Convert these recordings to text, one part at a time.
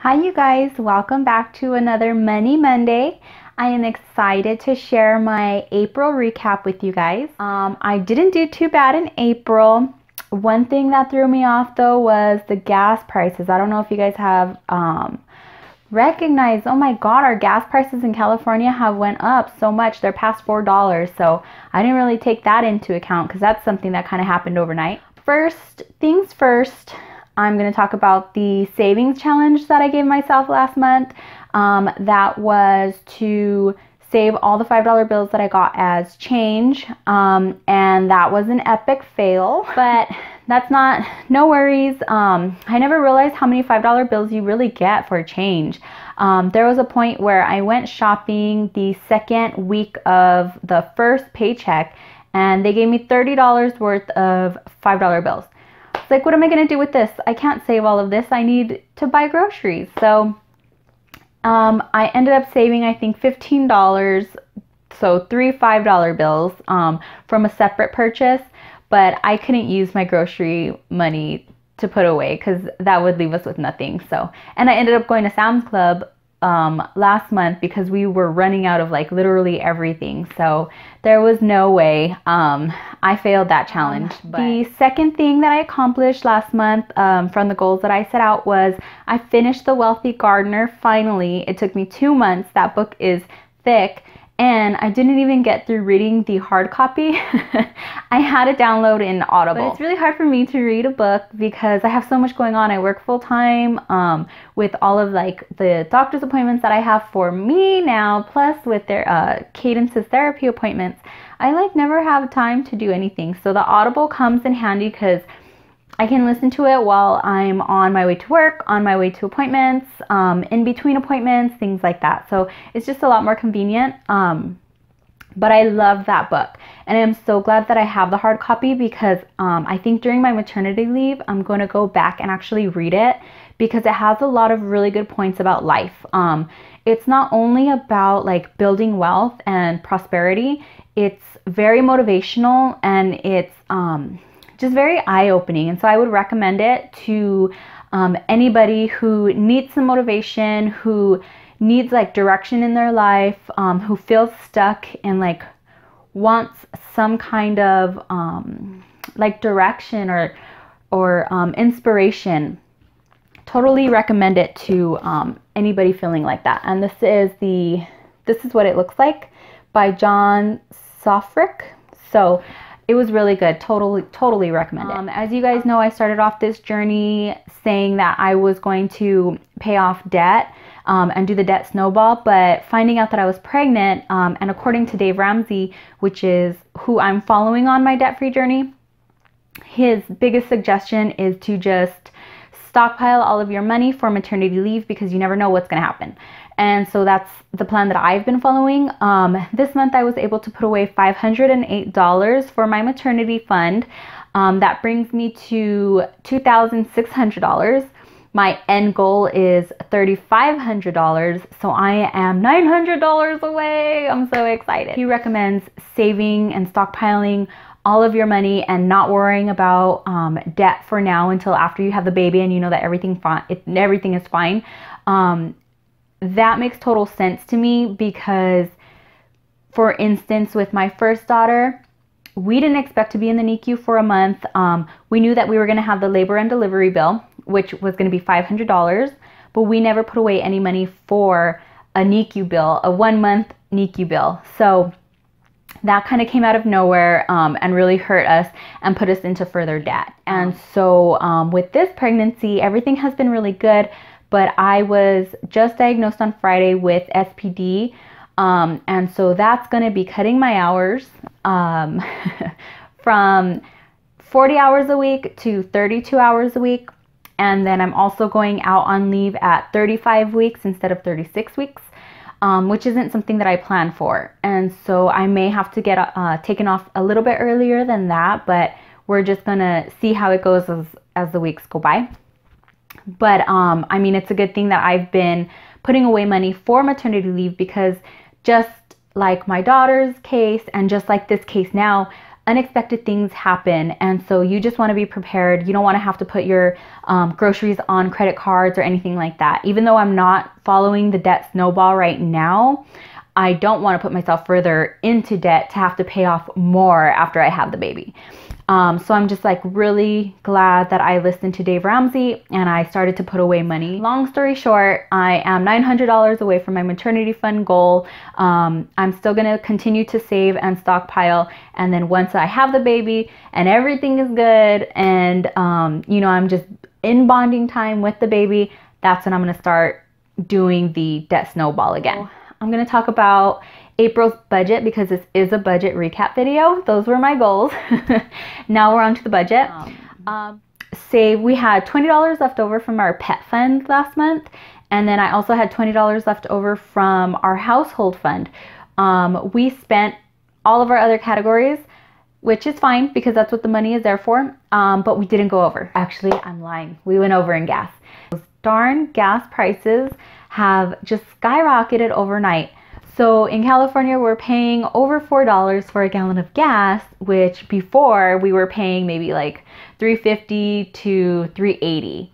Hi you guys, welcome back to another Money Monday. I am excited to share my April recap with you guys. I didn't do too bad in April. One thing that threw me off though was the gas prices. I don't know if you guys have recognized, oh my god, our gas prices in California have went up so much. They're past $4. So I didn't really take that into account because that's something that kind of happened overnight. First things first, I'm going to talk about the savings challenge that I gave myself last month. That was to save all the $5 bills that I got as change. And that was an epic fail, but that's no worries. I never realized how many $5 bills you really get for change. There was a point where I went shopping the second week of the first paycheck and they gave me $30 worth of $5 bills. Like, what am I going to do with this? I can't save all of this. I need to buy groceries. So I ended up saving, I think, $15. So 3 $5 bills from a separate purchase. But I couldn't use my grocery money to put away because that would leave us with nothing. So, and I ended up going to Sam's Club last month because we were running out of like literally everything. So there was no way. I failed that challenge. The second thing that I accomplished last month from the goals that I set out was I finished The Wealthy Gardener finally. It took me 2 months. That book is thick. And I didn't even get through reading the hard copy. I had to download in Audible. But it's really hard for me to read a book because I have so much going on. I work full time with all of like the doctor's appointments that I have for me now, plus with their Cadence's therapy appointments. I like never have time to do anything. So the Audible comes in handy because I can listen to it while I'm on my way to work, on my way to appointments, in between appointments, things like that. So it's just a lot more convenient. But I love that book. And I'm so glad that I have the hard copy because I think during my maternity leave, I'm going to go back and actually read it because it has a lot of really good points about life. It's not only about like building wealth and prosperity. It's very motivational and it's just very eye-opening. And so I would recommend it to anybody who needs some motivation, who needs like direction in their life, who feels stuck and like wants some kind of like direction or inspiration. Totally recommend it to anybody feeling like that. And this is what it looks like by John Sofrick. So it was really good. Totally recommend it. As you guys know, I started off this journey saying that I was going to pay off debt and do the debt snowball, but finding out that I was pregnant, and according to Dave Ramsey, which is who I'm following on my debt-free journey, his biggest suggestion is to just stockpile all of your money for maternity leave because you never know what's going to happen. And so that's the plan that I've been following. This month I was able to put away $508 for my maternity fund. That brings me to $2,600. My end goal is $3,500. So I am $900 away. I'm so excited. He recommends saving and stockpiling all of your money and not worrying about debt for now until after you have the baby and you know that everything is fine. That makes total sense to me because, for instance, with my first daughter, we didn't expect to be in the NICU for a month. We knew that we were going to have the labor and delivery bill, which was going to be $500, but we never put away any money for a NICU bill, a 1-month NICU bill. So that kind of came out of nowhere and really hurt us and put us into further debt. And so with this pregnancy, everything has been really good. But I was just diagnosed on Friday with SPD. And so that's going to be cutting my hours from 40 hours a week to 32 hours a week. And then I'm also going out on leave at 35 weeks instead of 36 weeks, which isn't something that I planned for. And so I may have to get taken off a little bit earlier than that, but we're just going to see how it goes as the weeks go by. But I mean, it's a good thing that I've been putting away money for maternity leave because just like my daughter's case and just like this case now, unexpected things happen, and so you just want to be prepared. You don't want to have to put your groceries on credit cards or anything like that. Even though I'm not following the debt snowball right now, I don't want to put myself further into debt to have to pay off more after I have the baby. So I'm just like really glad that I listened to Dave Ramsey and I started to put away money. Long story short, I am $900 away from my maternity fund goal. I'm still going to continue to save and stockpile. And then once I have the baby and everything is good and, you know, I'm just in bonding time with the baby, that's when I'm going to start doing the debt snowball again. I'm going to talk about April's budget because this is a budget recap video. Those were my goals. Now we're on to the budget. We had $20 left over from our pet fund last month. And then I also had $20 left over from our household fund. We spent all of our other categories, which is fine because that's what the money is there for. But we didn't go over. Actually, I'm lying. We went over in gas. Those darn gas prices have just skyrocketed overnight. So in California, we're paying over $4 for a gallon of gas, which before we were paying maybe like $3.50 to $3.80.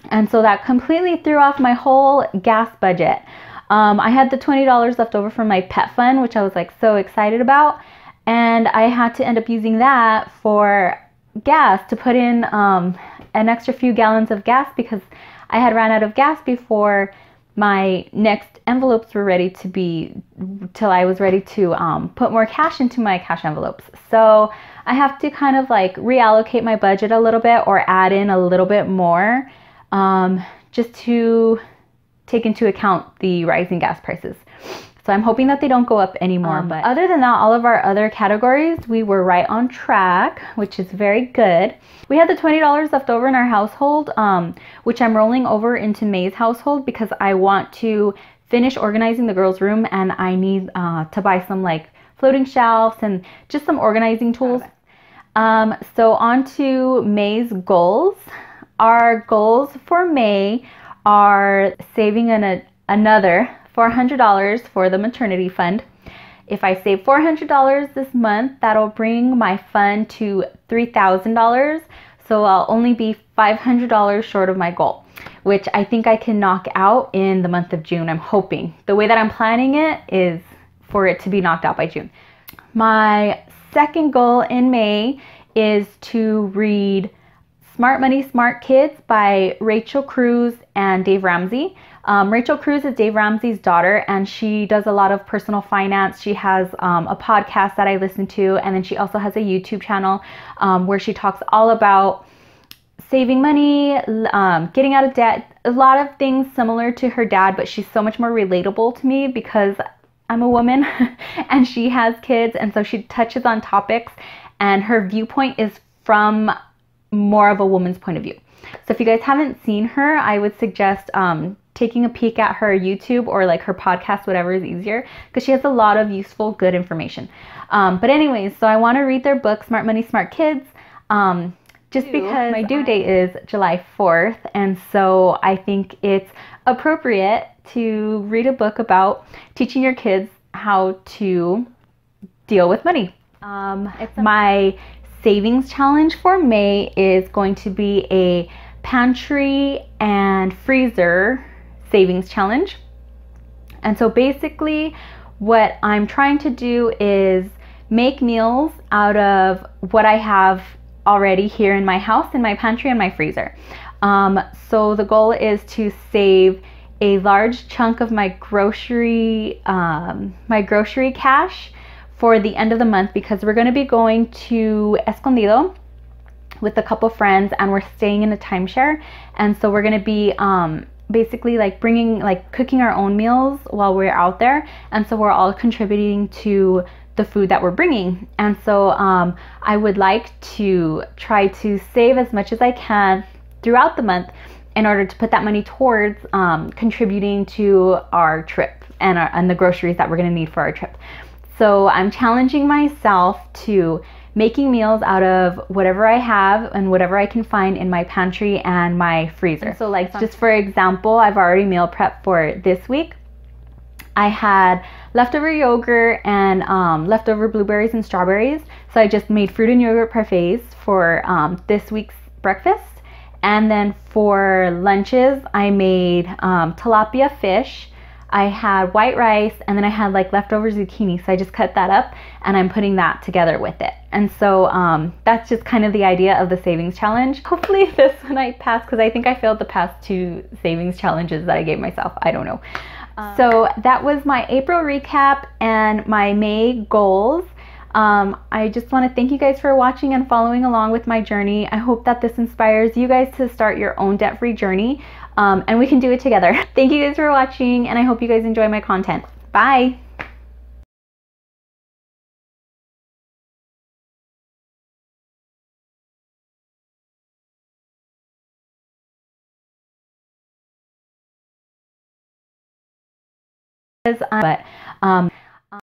And so that completely threw off my whole gas budget. I had the $20 left over from my pet fund, which I was like so excited about. And I had to end up using that for gas to put in an extra few gallons of gas because I had ran out of gas before my next envelopes were ready to be, till I was ready to put more cash into my cash envelopes. So I have to kind of like reallocate my budget a little bit or add in a little bit more just to take into account the rising gas prices. So I'm hoping that they don't go up anymore. But other than that, all of our other categories, we were right on track, which is very good. We had the $20 left over in our household, which I'm rolling over into May's household because I want to finish organizing the girls' room and I need to buy some like floating shelves and just some organizing tools. So on to May's goals. Our goals for May are saving another $400 for the maternity fund. If I save $400 this month, that'll bring my fund to $3,000. So I'll only be $500 short of my goal, which I think I can knock out in the month of June. I'm hoping. The way that I'm planning it is for it to be knocked out by June. My second goal in May is to read Smart Money, Smart Kids by Rachel Cruz and Dave Ramsey. Rachel Cruz is Dave Ramsey's daughter, and she does a lot of personal finance. She has a podcast that I listen to, and then she also has a YouTube channel where she talks all about saving money, getting out of debt, a lot of things similar to her dad, but she's so much more relatable to me because I'm a woman and she has kids, and so she touches on topics, and her viewpoint is from more of a woman's point of view. So if you guys haven't seen her, I would suggest taking a peek at her YouTube or like her podcast, whatever is easier, because she has a lot of useful, good information. But anyways, so I want to read their book, Smart Money, Smart Kids, just because my due date is July 4th. And so I think it's appropriate to read a book about teaching your kids how to deal with money. My savings challenge for May is going to be a pantry and freezer savings challenge. And so basically what I'm trying to do is make meals out of what I have already here in my house, in my pantry and my freezer. So the goal is to save a large chunk of my grocery cash for the end of the month, because we're going to be going to Escondido with a couple friends and we're staying in a timeshare. And so we're going to be basically like cooking our own meals while we're out there. And so we're all contributing to the food that we're bringing. And so I would like to try to save as much as I can throughout the month in order to put that money towards contributing to our trip and the groceries that we're going to need for our trip. So I'm challenging myself to making meals out of whatever I have and whatever I can find in my pantry and my freezer. And so like just for example, I've already meal prepped for this week. I had leftover yogurt and leftover blueberries and strawberries. So I just made fruit and yogurt parfaits for this week's breakfast. And then for lunches, I made tilapia fish. I had white rice, and then I had like leftover zucchini. So I just cut that up and I'm putting that together with it. And so that's just kind of the idea of the savings challenge. Hopefully this one I passed, because I think I failed the past 2 savings challenges that I gave myself. I don't know. So that was my April recap and my May goals. I just want to thank you guys for watching and following along with my journey. I hope that this inspires you guys to start your own debt-free journey, and we can do it together. Thank you guys for watching, and I hope you guys enjoy my content. Bye! But